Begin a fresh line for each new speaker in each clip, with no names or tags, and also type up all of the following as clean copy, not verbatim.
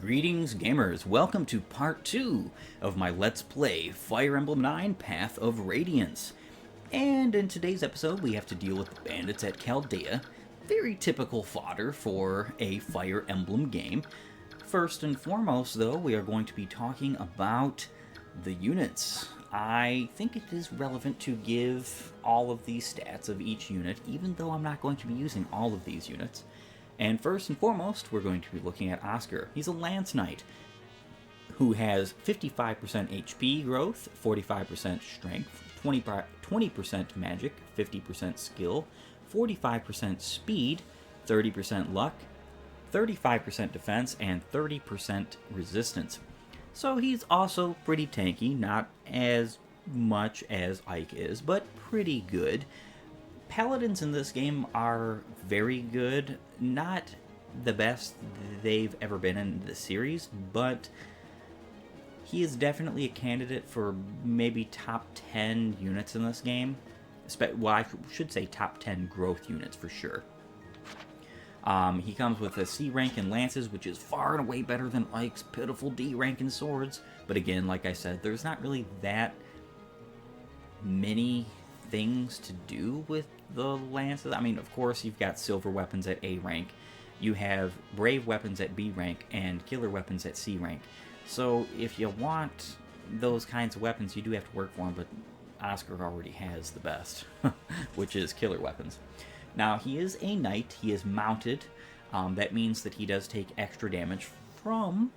Greetings gamers, welcome to part 2 of my Let's Play Fire Emblem 9 Path of Radiance. And in today's episode we have to deal with the bandits at Chaldea. Very typical fodder for a Fire Emblem game. First and foremost though, we are going to be talking about the units. I think it is relevant to give all of these stats of each unit, even though I'm not going to be using all of these units. And first and foremost, we're going to be looking at Oscar. He's a Lance Knight who has 55% HP growth, 45% strength, 20% magic, 50% skill, 45% speed, 30% luck, 35% defense, and 30% resistance. So he's also pretty tanky, not as much as Ike is, but pretty good. Paladins in this game are very good, not the best they've ever been in the series, but he is definitely a candidate for maybe top 10 units in this game. Well, I should say top 10 growth units for sure. He comes with a C rank in lances, which is far and away better than Ike's pitiful D rank in swords. But again, like I said, there's not really that many things to do with the lances. I mean, of course, you've got silver weapons at A rank, you have brave weapons at B rank, and killer weapons at C rank. So if you want those kinds of weapons, you do have to work for them, but Oscar already has the best, which is killer weapons. Now, he is a knight, he is mounted. That means that he does take extra damage from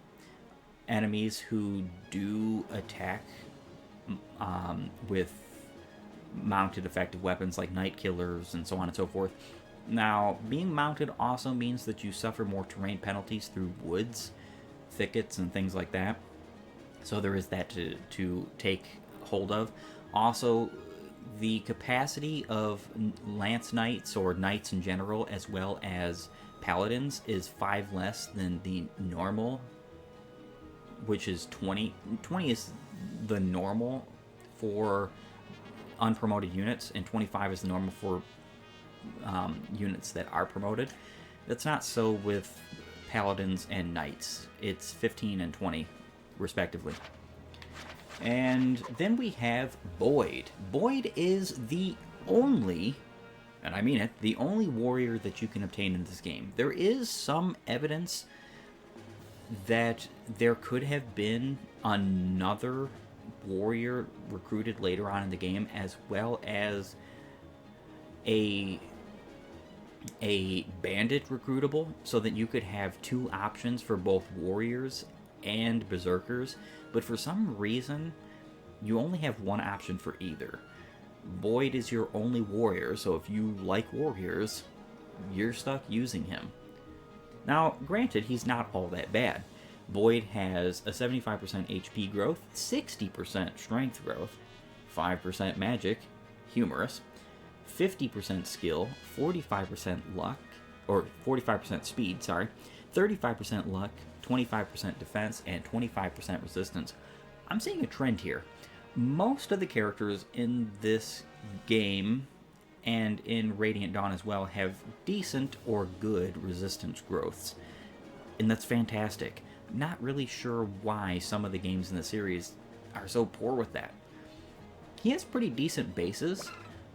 enemies who do attack with mounted effective weapons like night killers and so on and so forth. Now, being mounted also means that you suffer more terrain penalties through woods, thickets, and things like that. So there is that to take hold of. Also, the capacity of Lance Knights, or Knights in general, as well as Paladins, is 5 less than the normal, which is 20. 20 is the normal for unpromoted units, and 25 is the normal for units that are promoted. That's not so with Paladins and Knights. It's 15 and 20, respectively. And then we have Boyd. Boyd is the only, and I mean it, the only warrior that you can obtain in this game. There is some evidence that there could have been another warrior recruited later on in the game, as well as a bandit recruitable, so that you could have 2 options for both warriors and berserkers, but for some reason you only have 1 option for either. Boyd is your only warrior, so if you like warriors, you're stuck using him. Now, granted, he's not all that bad. Boyd has a 75% HP growth, 60% strength growth, 5% magic, humorous, 50% skill, 45% luck, or 45% speed, sorry, 35% luck, 25% defense, and 25% resistance. I'm seeing a trend here. Most of the characters in this game, and in Radiant Dawn as well, have decent or good resistance growths, and that's fantastic. Not really sure why some of the games in the series are so poor with that. He has pretty decent bases,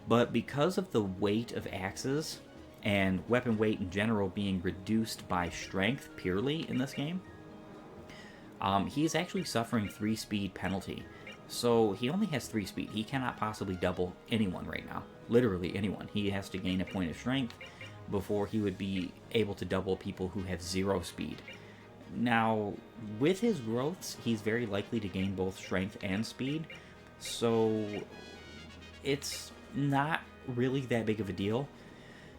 but because of the weight of axes and weapon weight in general being reduced by strength purely in this game, he is actually suffering 3 speed penalty. So he only has 3 speed. He cannot possibly double anyone right now. Literally anyone. He has to gain a point of strength before he would be able to double people who have 0 speed. Now, with his growths, he's very likely to gain both strength and speed, so it's not really that big of a deal.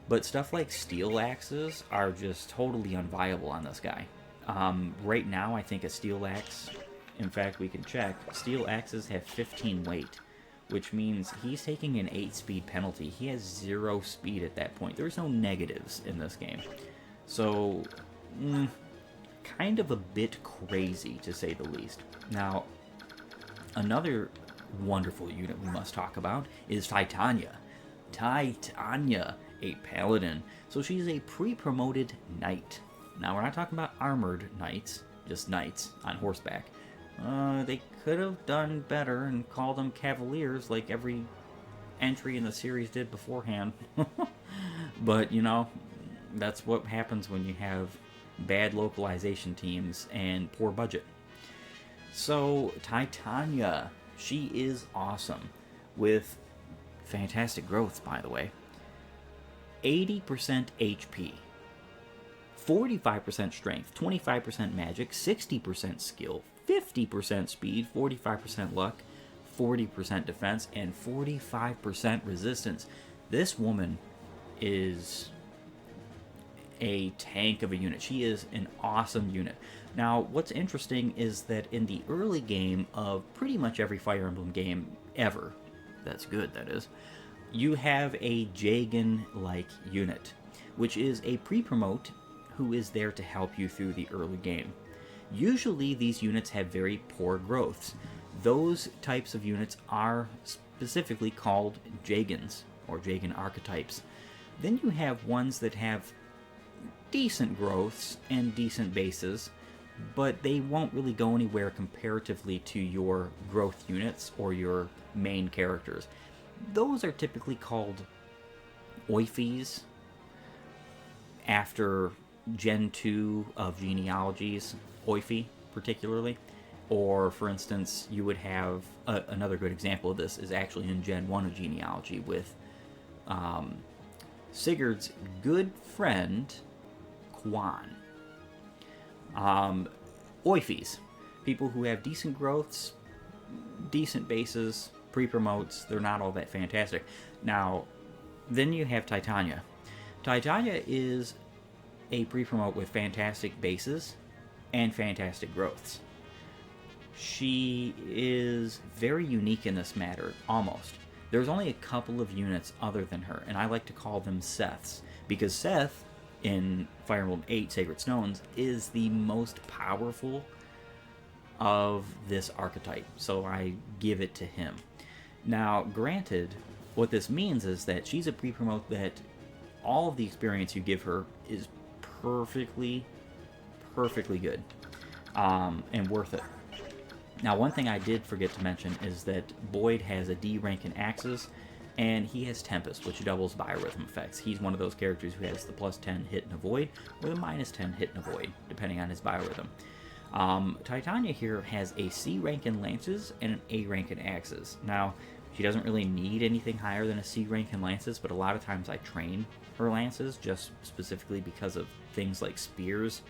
But stuff like steel axes are just totally unviable on this guy. Right now, I think a steel axe, in fact, we can check, steel axes have 15 weight, which means he's taking an 8 speed penalty. He has 0 speed at that point. There's no negatives in this game. So, kind of a bit crazy, to say the least. Now, another wonderful unit we must talk about is Titania. Titania, a paladin. So she's a pre-promoted knight. Now, we're not talking about armored knights just knights on horseback. They could have done better and called them cavaliers like every entry in the series did beforehand. But, you know, that's what happens when you have bad localization teams and poor budget. So, Titania, she is awesome with fantastic growth, by the way. 80% HP, 45% strength, 25% magic, 60% skill, 50% speed, 45% luck, 40% defense, and 45% resistance. This woman is a tank of a unit. She is an awesome unit. Now, what's interesting is that in the early game of pretty much every Fire Emblem game ever, that's good, that is, you have a Jagan-like unit, which is a pre-promote who is there to help you through the early game. Usually, these units have very poor growths. Those types of units are specifically called Jagans, or Jagan archetypes. Then you have ones that have decent growths and decent bases, but they won't really go anywhere comparatively to your growth units or your main characters. Those are typically called Oifis after Gen 2 of genealogies, Oifi particularly. Or, for instance, you would have another good example of this is actually in Gen 1 of genealogy with Sigurd's good friend, Quan. Oifis, people who have decent growths, decent bases, pre-promotes, they're not all that fantastic. Now, then you have Titania. Titania is a pre-promote with fantastic bases and fantastic growths. She is very unique in this matter, almost. There's only a couple of units other than her, and I like to call them Seths, because Seth, in Fire Emblem 8 Sacred Stones, is the most powerful of this archetype, so I give it to him. Now, granted, what this means is that she's a pre-promote that all of the experience you give her is perfectly good, and worth it. Now, one thing I did forget to mention is that Boyd has a D rank in Axes, and he has Tempest, which doubles biorhythm effects. He's one of those characters who has the plus 10 hit and avoid, or the minus 10 hit and avoid, depending on his biorhythm. Titania here has a C rank in Lances and an A rank in Axes. Now, she doesn't really need anything higher than a C rank in Lances, but a lot of times I train her Lances, just specifically because of things like Spears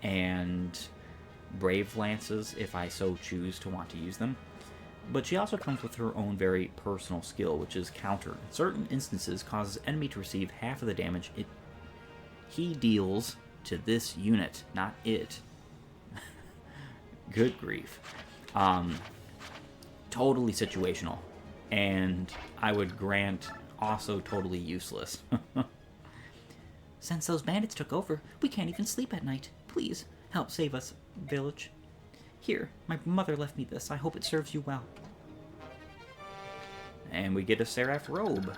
and Brave Lances, if I so choose to want to use them. But she also comes with her own very personal skill, which is Counter. In certain instances, causes enemy to receive half of the damage he deals to this unit, not it. Good grief. Totally situational. And I would grant also totally useless. Since those bandits took over, we can't even sleep at night. Please, help save us, village. Here, my mother left me this. I hope it serves you well. And we get a Seraph robe.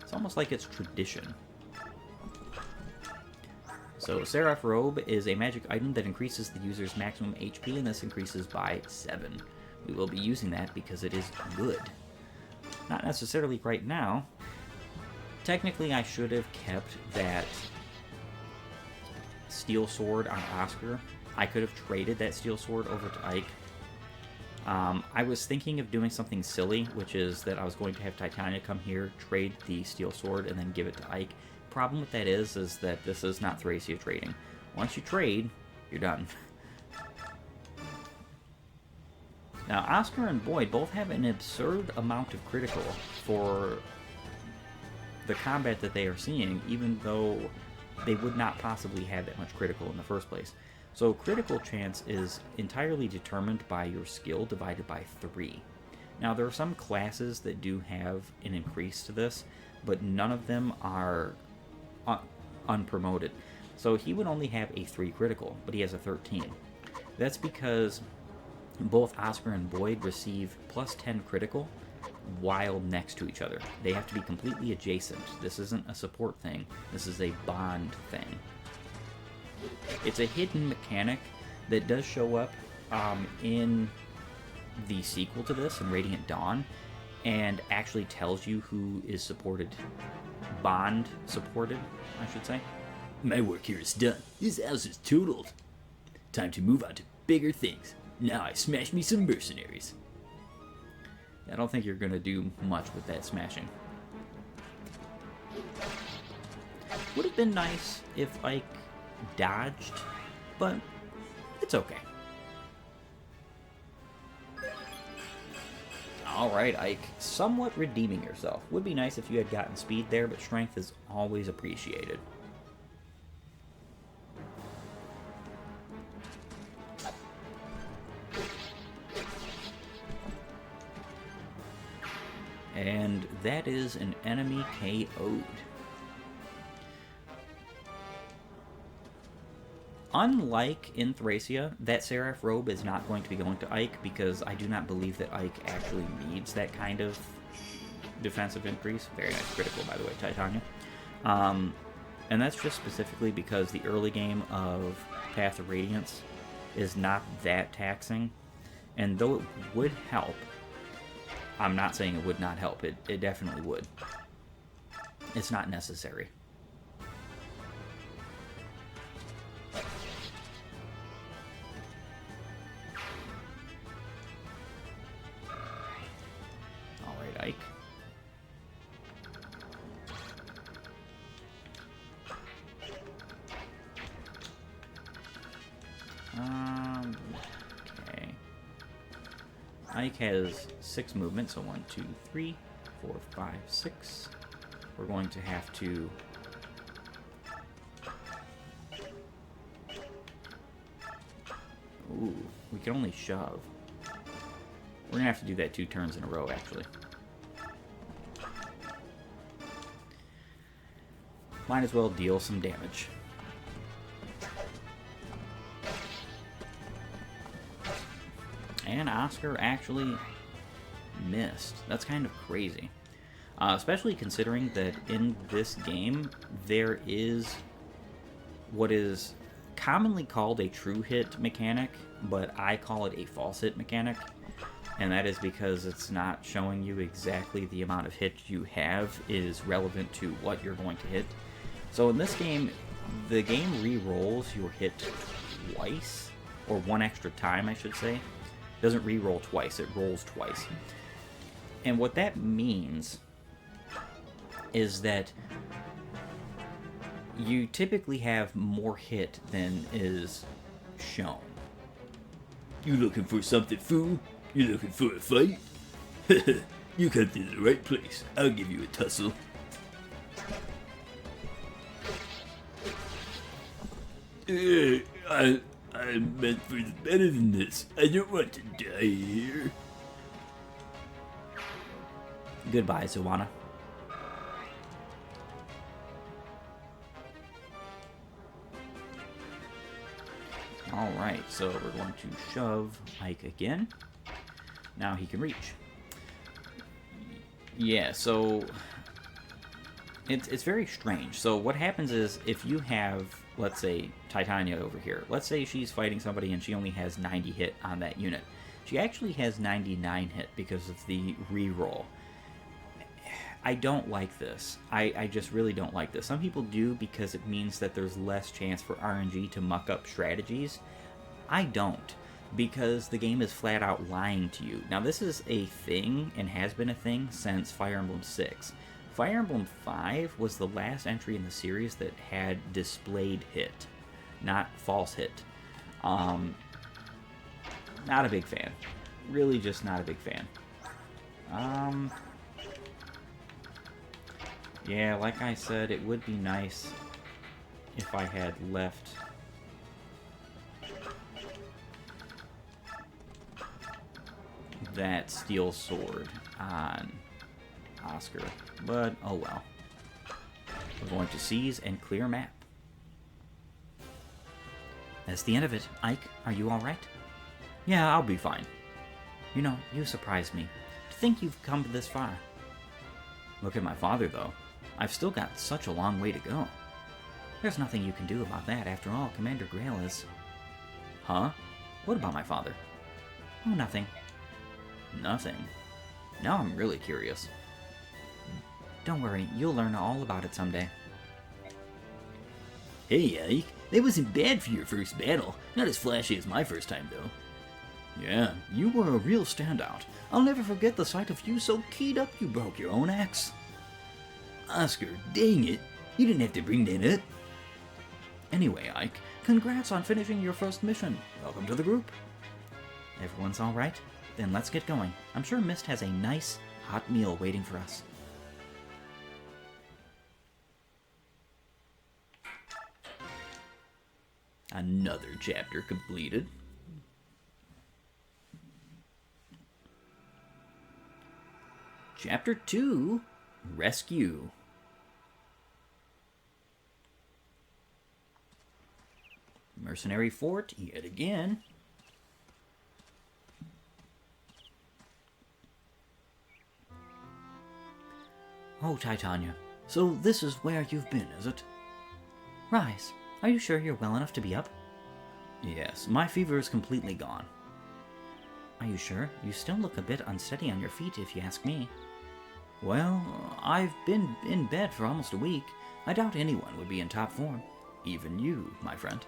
It's almost like it's tradition. So, Seraph robe is a magic item that increases the user's maximum HP, and this increases by 7. We will be using that because it is good. Not necessarily right now. Technically, I should have kept that steel sword on Oscar. I could have traded that steel sword over to Ike. I was thinking of doing something silly, which is that I was going to have Titania come here, trade the steel sword, and then give it to Ike. Problem with that is that this is not Thracia trading. Once you trade, you're done. Now, Oscar and Boyd both have an absurd amount of critical for the combat that they are seeing, even though they would not possibly have that much critical in the first place. So critical chance is entirely determined by your skill divided by 3. Now, there are some classes that do have an increase to this, but none of them are unpromoted. So he would only have a 3 critical, but he has a 13. That's because both Oscar and Boyd receive plus 10 critical while next to each other. They have to be completely adjacent. This isn't a support thing. This is a bond thing. It's a hidden mechanic that does show up in the sequel to this, in Radiant Dawn, and actually tells you who is supported. Bond supported, I should say.
My work here is done. This house is totaled. Time to move on to bigger things. Now I smash me some mercenaries.
I don't think you're going to do much with that smashing. Would have been nice if Ike dodged, but it's okay. Alright, Ike, somewhat redeeming yourself. Would be nice if you had gotten speed there, but strength is always appreciated. And that is an enemy KO'd. Unlike in Thracia, that Seraph Robe is not going to be going to Ike, because I do not believe that Ike actually needs that kind of defensive increase. Very nice critical, by the way, Titania. And that's just specifically because the early game of Path of Radiance is not that taxing. And though it would help, I'm not saying it would not help. It definitely would. It's not necessary. Alright, Ike. Okay. Ike has 6 movement, so 1, 2, 3, 4, 5, 6. We're going to have to ooh, we can only shove. We're gonna have to do that 2 turns in a row, actually. Might as well deal some damage. And Oscar actually missed. That's kind of crazy. Especially considering that in this game, there is what is commonly called a true hit mechanic, but I call it a false hit mechanic. And that is because it's not showing you exactly the amount of hit you have is relevant to what you're going to hit. So in this game, the game re-rolls your hit twice, or 1 extra time, I should say. It doesn't re-roll twice, it rolls twice. And what that means is that you typically have more hit than is shown.
You looking for something, fool? You looking for a fight? You come to the right place. I'll give you a tussle. I meant for better than this. I don't want to die here.
Goodbye, Zawana. Alright, so we're going to shove Ike again. Now he can reach. Yeah, so it's very strange. So what happens is, if you have, let's say, Titania over here. Let's say she's fighting somebody and she only has 90 hit on that unit. She actually has 99 hit because of the reroll. I don't like this. I just really don't like this. Some people do because it means that there's less chance for RNG to muck up strategies. I don't, because the game is flat out lying to you. Now this is a thing, and has been a thing, since Fire Emblem 6. Fire Emblem 5 was the last entry in the series that had displayed hit, not false hit. Not a big fan. Really just not a big fan. Yeah, like I said, it would be nice if I had left that steel sword on Oscar, but oh well. We're going to seize and clear map. That's the end of it. Ike, are you alright? Yeah, I'll be fine. You know, you surprised me. To think you've come this far. Look at my father, though. I've still got such a long way to go. There's nothing you can do about that. After all, Commander Grail is... Huh? What about my father? Oh, nothing. Nothing? Now I'm really curious. Don't worry, you'll learn all about it someday.
Hey, Ike, that wasn't bad for your first battle. Not as flashy as my first time, though.
Yeah, you were a real standout. I'll never forget the sight of you so keyed up you broke your own axe.
Oscar, dang it. You didn't have to bring that up.
Anyway, Ike, congrats on finishing your first mission. Welcome to the group. Everyone's all right? Then let's get going. I'm sure Mist has a nice, hot meal waiting for us.
Another chapter completed.
Chapter 2, Rescue. Mercenary Fort, yet again. Oh, Titania, so this is where you've been, is it? Rise, are you sure you're well enough to be up? Yes, my fever is completely gone. Are you sure? You still look a bit unsteady on your feet, if you ask me. Well, I've been in bed for almost a week. I doubt anyone would be in top form. Even you, my friend.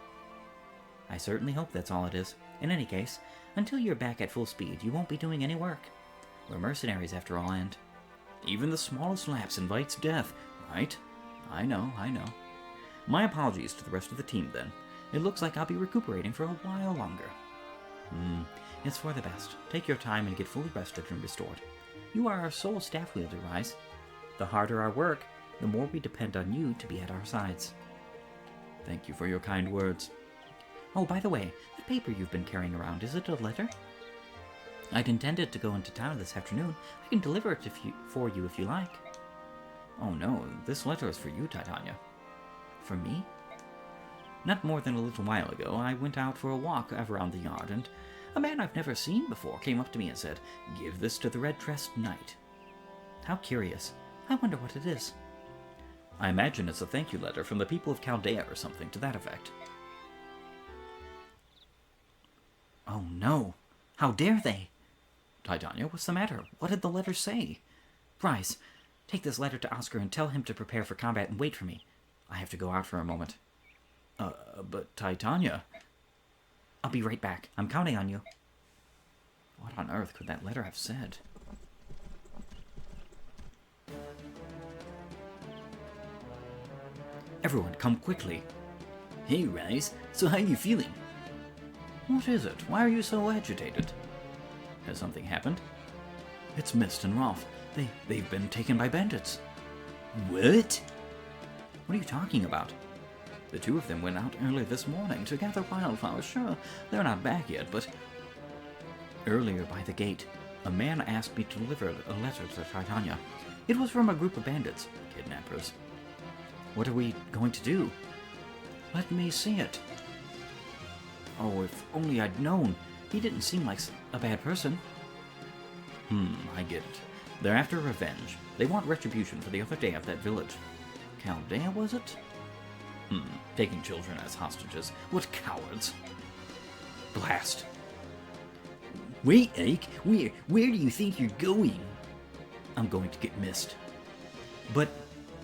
I certainly hope that's all it is. In any case, until you're back at full speed, you won't be doing any work. We're mercenaries after all, and even the smallest lapse invites death, right? I know. My apologies to the rest of the team, then. It looks like I'll be recuperating for a while longer. It's for the best. Take your time and get fully rested and restored. You are our sole staff wielder, Rise. The harder our work, the more we depend on you to be at our sides. Thank you for your kind words. Oh, by the way, the paper you've been carrying around, is it a letter? I'd intended to go into town this afternoon. I can deliver it for you if you like. Oh no, this letter is for you, Titania. For me? Not more than a little while ago, I went out for a walk around the yard, and a man I've never seen before came up to me and said, "Give this to the red-dressed knight." How curious. I wonder what it is. I imagine it's a thank you letter from the people of Chaldea or something to that effect. Oh no! How dare they? Titania, what's the matter? What did the letter say? Rise, take this letter to Oscar and tell him to prepare for combat and wait for me. I have to go out for a moment. But Titania... I'll be right back. I'm counting on you. What on earth could that letter have said? Everyone, come quickly.
Hey, Rise. So how you feeling?
What is it? Why are you so agitated? Has something happened? It's Mist and Rolf. They've been taken by bandits.
What?
What are you talking about? The two of them went out early this morning to gather wildflowers. Sure, they're not back yet, but... Earlier by the gate, a man asked me to deliver a letter to Titania. It was from a group of bandits, kidnappers. What are we going to do? Let me see it. Oh, if only I'd known. He didn't seem like a bad person. I get it. They're after revenge. They want retribution for the other day at that village. Chaldea, was it? Taking children as hostages. What cowards. Blast.
Wait, Ike. Where do you think you're going?
I'm going to get Mist. But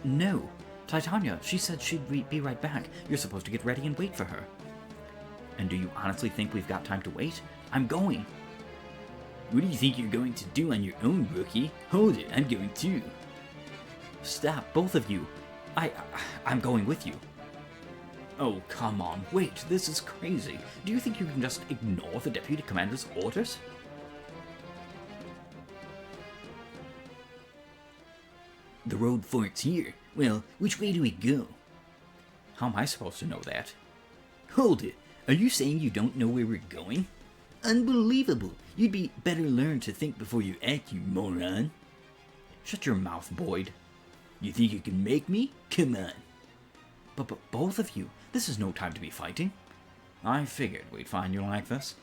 no. Titania, she said she'd be right back. You're supposed to get ready and wait for her. And do you honestly think we've got time to wait? I'm going.
What do you think you're going to do on your own, rookie? Hold it, I'm going too.
Stop, both of you. I'm going with you. Oh, come on, wait, this is crazy. Do you think you can just ignore the deputy commander's orders?
The road forks here. Well, which way do we go?
How am I supposed to know that?
Hold it. Are you saying you don't know where we're going? Unbelievable. You'd be better learn to think before you act, you moron.
Shut your mouth, Boyd.
You think you can make me? Come on.
But both of you, this is no time to be fighting. I figured we'd find you like this.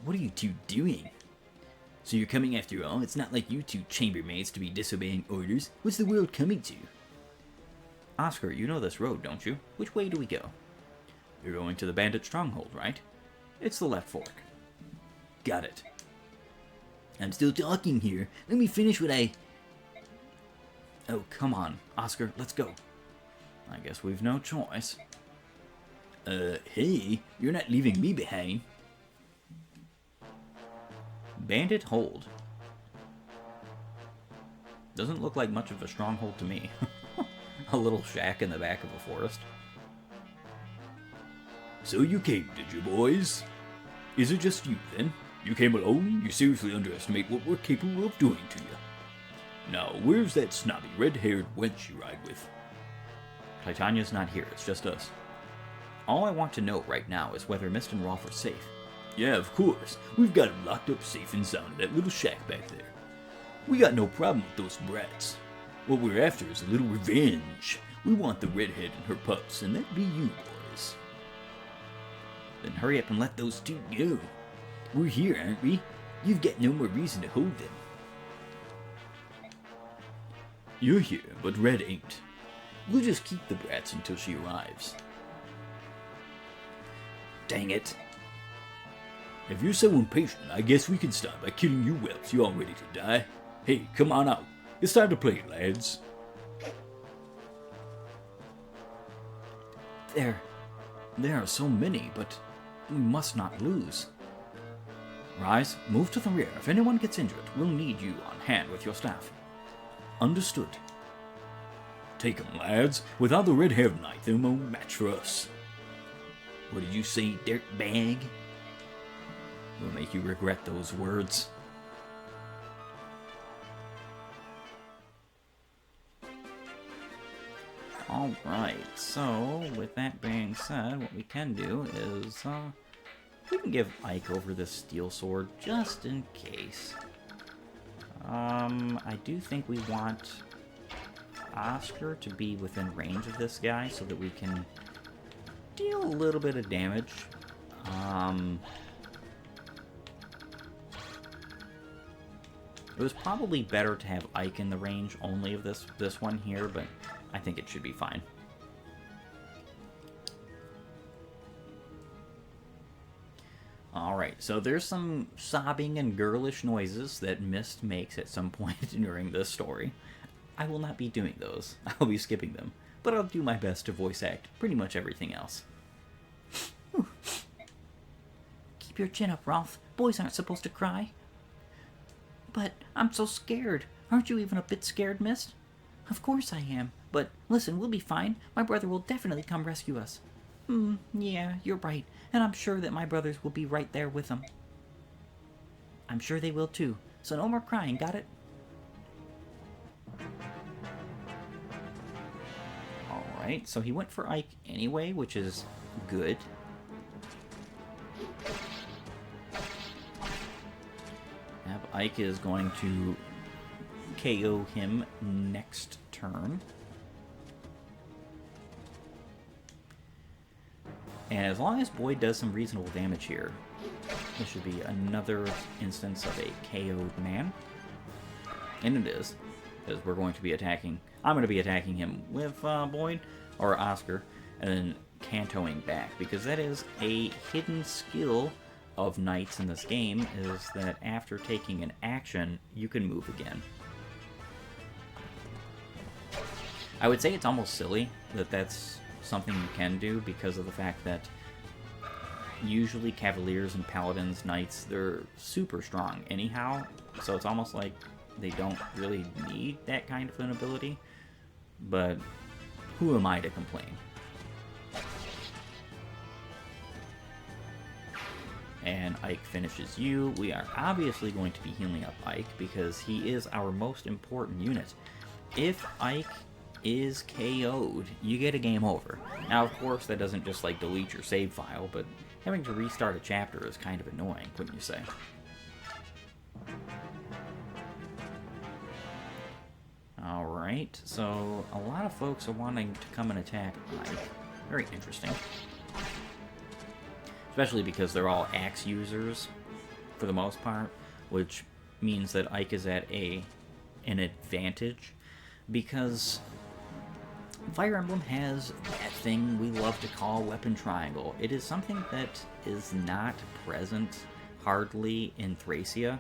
What are you two doing? So you're coming after all? It's not like you two chambermaids to be disobeying orders. What's the world coming to?
Oscar, you know this road, don't you? Which way do we go? You're going to the bandit stronghold, right? It's the left fork.
Got it. I'm still talking here. Let me finish what I...
Oh, come on, Oscar, let's go. I guess we've no choice.
Hey, you're not leaving me behind.
Bandit hold. Doesn't look like much of a stronghold to me. A little shack in the back of a forest.
So you came, did you, boys? Is it just you, then? You came alone? You seriously underestimate what we're capable of doing to you. Now, where's that snobby, red-haired wench you ride with?
Titania's not here, it's just us. All I want to know right now is whether Mist and Rolf are safe.
Yeah, of course. We've got him locked up safe and sound in that little shack back there. We got no problem with those brats. What we're after is a little revenge. We want the redhead and her pups, and that'd be you, boys.
Then hurry up and let those two go.
We're here, aren't we? You've got no more reason to hold them. You're here, but Red ain't. We'll just keep the brats until she arrives.
Dang it.
If you're so impatient, I guess we can start by killing you whelps you all ready to die. Hey, come on out. It's time to play, lads.
There are so many, but we must not lose. Rise, move to the rear. If anyone gets injured, we'll need you on hand with your staff.
Understood. Take 'em, lads. Without the red-haired knight, they're no match for us.
What did you say, dirtbag? Will make you regret those words. Alright, so with that being said, what we can do is we can give Ike over this steel sword just in case. I do think we want Oscar to be within range of this guy so that we can deal a little bit of damage. It was probably better to have Ike in the range only of this one here, but I think it should be fine. Alright, so there's some sobbing and girlish noises that Mist makes at some point during this story. I will not be doing those. I'll be skipping them. But I'll do my best to voice act pretty much everything else. Keep your chin up, Rolf. Boys aren't supposed to cry. But I'm so scared. Aren't you even a bit scared, Mist? Of course I am. But listen, we'll be fine. My brother will definitely come rescue us. Yeah, you're right. And I'm sure that my brothers will be right there with them. I'm sure they will too. So no more crying, got it? Alright, so he went for Ike anyway, which is good. Yep, Ike is going to KO him next turn. And as long as Boyd does some reasonable damage here, this should be another instance of a KO'd man. And it is, because we're going to be attacking... I'm going to be attacking him with Boyd, or Oscar, and then cantoing back, because that is a hidden skill of knights in this game, is that after taking an action, you can move again. I would say it's almost silly that that's something you can do because of the fact that usually Cavaliers and Paladins, Knights, they're super strong anyhow, so it's almost like they don't really need that kind of an ability, but who am I to complain? And Ike finishes you. We are obviously going to be healing up Ike because he is our most important unit. If Ike is KO'd, you get a game over. Now, of course, that doesn't just, like, delete your save file, but having to restart a chapter is kind of annoying, wouldn't you say? Alright, so a lot of folks are wanting to come and attack Ike. Very interesting. Especially because they're all axe users, for the most part, which means that Ike is at an advantage, because Fire Emblem has that thing we love to call weapon triangle. It is something that is not present hardly in Thracia.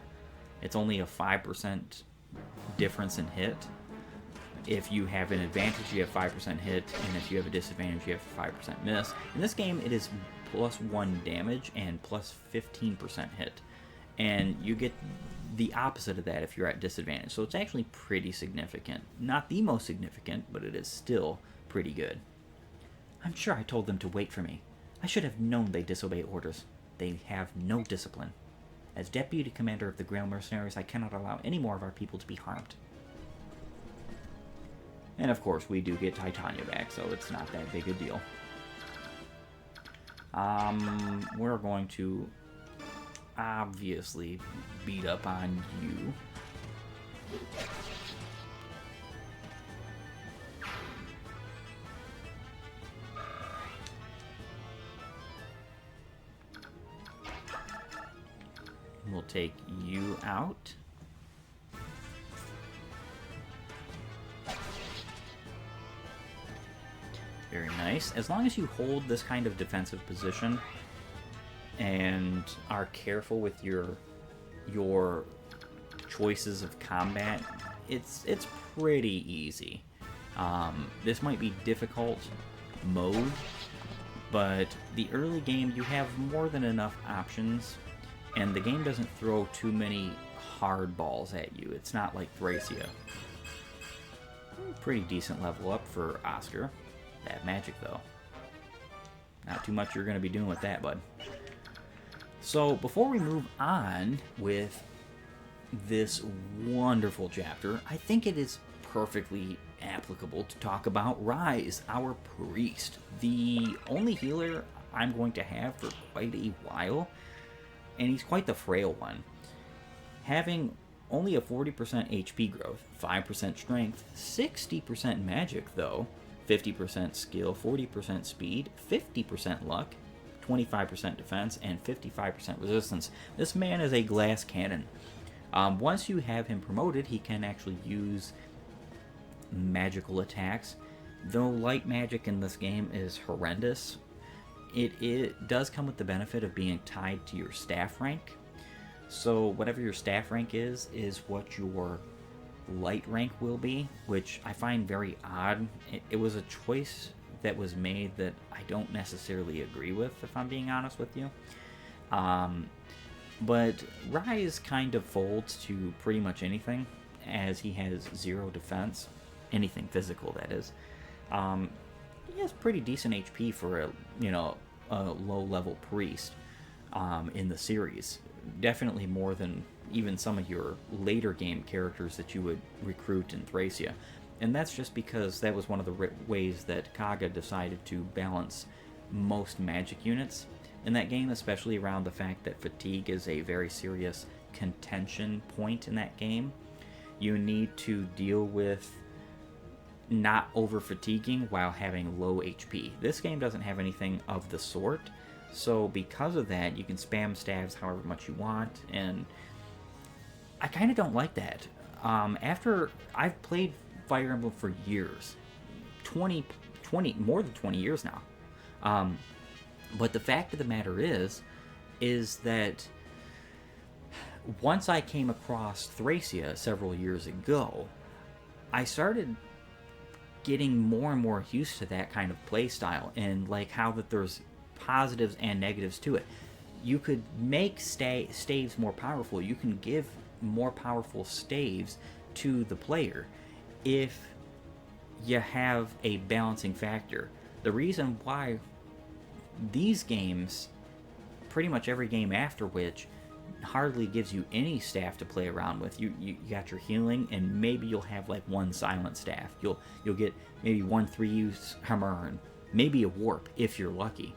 It's only a 5% difference in hit. If you have an advantage, you have 5% hit, and if you have a disadvantage, you have 5% miss. In this game, it is +1 damage and +15% hit. And you get the opposite of that if you're at disadvantage. So it's actually pretty significant. Not the most significant, but it is still pretty good. I'm sure I told them to wait for me. I should have known they disobey orders. They have no discipline. As Deputy Commander of the Grail Mercenaries, I cannot allow any more of our people to be harmed. And of course, we do get Titania back, so it's not that big a deal. We're going to obviously beat up on you. We'll take you out. Very nice. As long as you hold this kind of defensive position and are careful with your choices of combat, it's pretty easy. This might be difficult mode, but the early game you have more than enough options, and the game doesn't throw too many hard balls at you. It's not like Thracia. Pretty decent level up for Oscar. That magic, though. Not too much you're going to be doing with that, bud. So, before we move on with this wonderful chapter, I think it is perfectly applicable to talk about Rise, our priest. The only healer I'm going to have for quite a while, and he's quite the frail one. Having only a 40% HP growth, 5% strength, 60% magic, though, 50% skill, 40% speed, 50% luck, 25% defense, and 55% resistance. This man is a glass cannon. Once you have him promoted, he can actually use magical attacks. Though light magic in this game is horrendous, it does come with the benefit of being tied to your staff rank. So whatever your staff rank is what your light rank will be, which I find very odd. It was a choice that was made that I don't necessarily agree with, if I'm being honest with you. But Rise kind of folds to pretty much anything, as he has 0 defense. Anything physical, that is. He has pretty decent HP for a low-level priest in the series. Definitely more than even some of your later game characters that you would recruit in Thracia. And that's just because that was one of the ways that Kaga decided to balance most magic units in that game, especially around the fact that fatigue is a very serious contention point in that game. You need to deal with not over-fatiguing while having low HP. This game doesn't have anything of the sort, so because of that, you can spam staves however much you want, and I kind of don't like that. After I've played Fire Emblem for years, more than 20 years now. But the fact of the matter is that once I came across Thracia several years ago, I started getting more and more used to that kind of play style, and like how that there's positives and negatives to it. You could make staves more powerful. You can give more powerful staves to the player if you have a balancing factor. The reason why these games, pretty much every game after which, hardly gives you any staff to play around with. You got your healing, and maybe you'll have like one silent staff. You'll get maybe one 3-use hammer, and maybe a warp if you're lucky.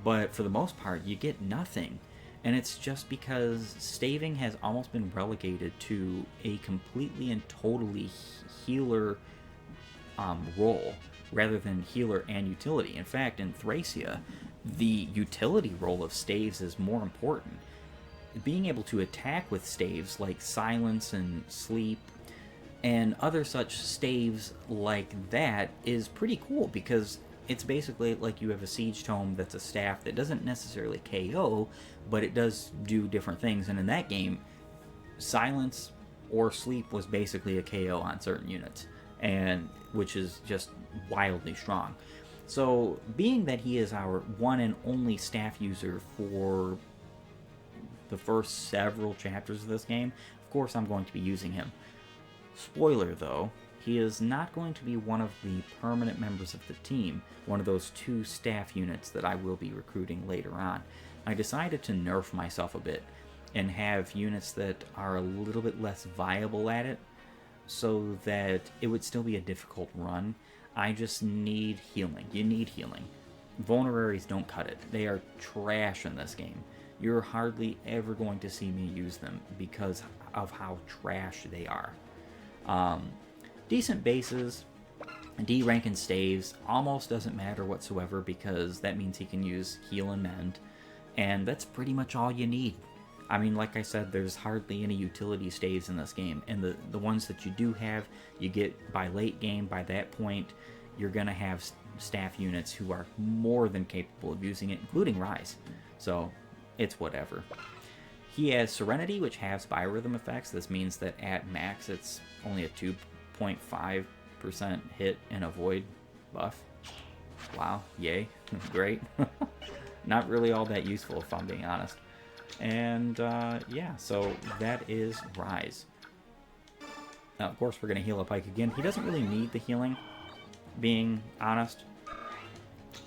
But for the most part, you get nothing. And it's just because staving has almost been relegated to a completely and totally healer role, rather than healer and utility. In fact, in Thracia, the utility role of staves is more important. Being able to attack with staves like silence and sleep And other such staves like that is pretty cool because it's basically like you have a siege tome that's a staff that doesn't necessarily KO, but it does do different things. And in that game, silence or sleep was basically a KO on certain units, and which is just wildly strong. So being that he is our one and only staff user for the first several chapters of this game, of course I'm going to be using him. Spoiler though, he is not going to be one of the permanent members of the team, one of those 2 staff units that I will be recruiting later on. I decided to nerf myself a bit and have units that are a little bit less viable at it so that it would still be a difficult run. I just need healing. You need healing. Vulneraries don't cut it. They are trash in this game. You're hardly ever going to see me use them because of how trash they are. Decent bases, D rank and staves almost doesn't matter whatsoever because that means he can use heal and mend, and that's pretty much all you need. I mean, like I said, there's hardly any utility staves in this game, and the ones that you do have, you get by late game. By that point, you're going to have staff units who are more than capable of using it, including Rise. So, it's whatever. He has Serenity, which has biorhythm effects. This means that at max, it's only a 2.5% hit and avoid buff. Wow, yay, great. Not really all that useful, if I'm being honest. And yeah, so that is Rise. Now, of course, we're going to heal up Ike again. He doesn't really need the healing, being honest,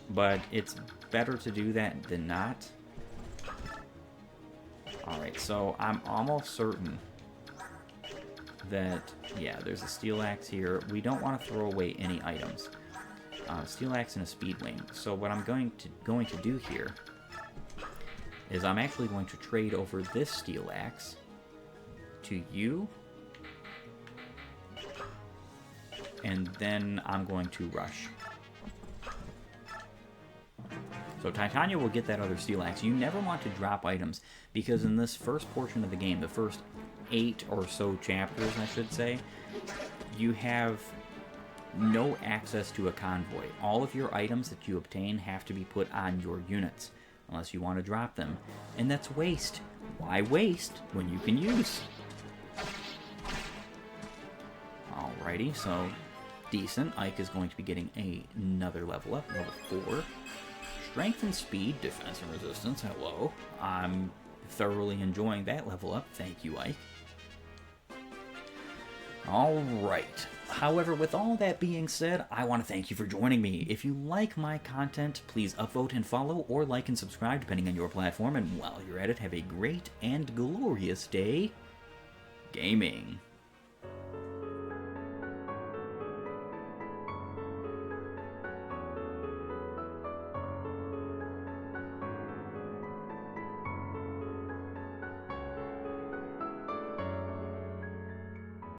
but it's better to do that than not. Alright, so I'm almost certain that, yeah, there's a steel axe here. We don't want to throw away any items. Steel axe and a speed wing. So what I'm going to do here is I'm actually going to trade over this steel axe to you, and then I'm going to rush. So Titania will get that other steel axe. You never want to drop items because in this first portion of the game, the first 8 or so chapters, I should say, you have no access to a convoy. All of your items that you obtain have to be put on your units, unless you want to drop them. And that's waste. Why waste when you can use? Alrighty, so decent. Ike is going to be getting another level up, level 4. Strength and speed, defense and resistance, hello. I'm thoroughly enjoying that level up. Thank you, Ike. Alright. However, with all that being said, I want to thank you for joining me. If you like my content, please upvote and follow, or like and subscribe depending on your platform, and while you're at it, have a great and glorious day gaming.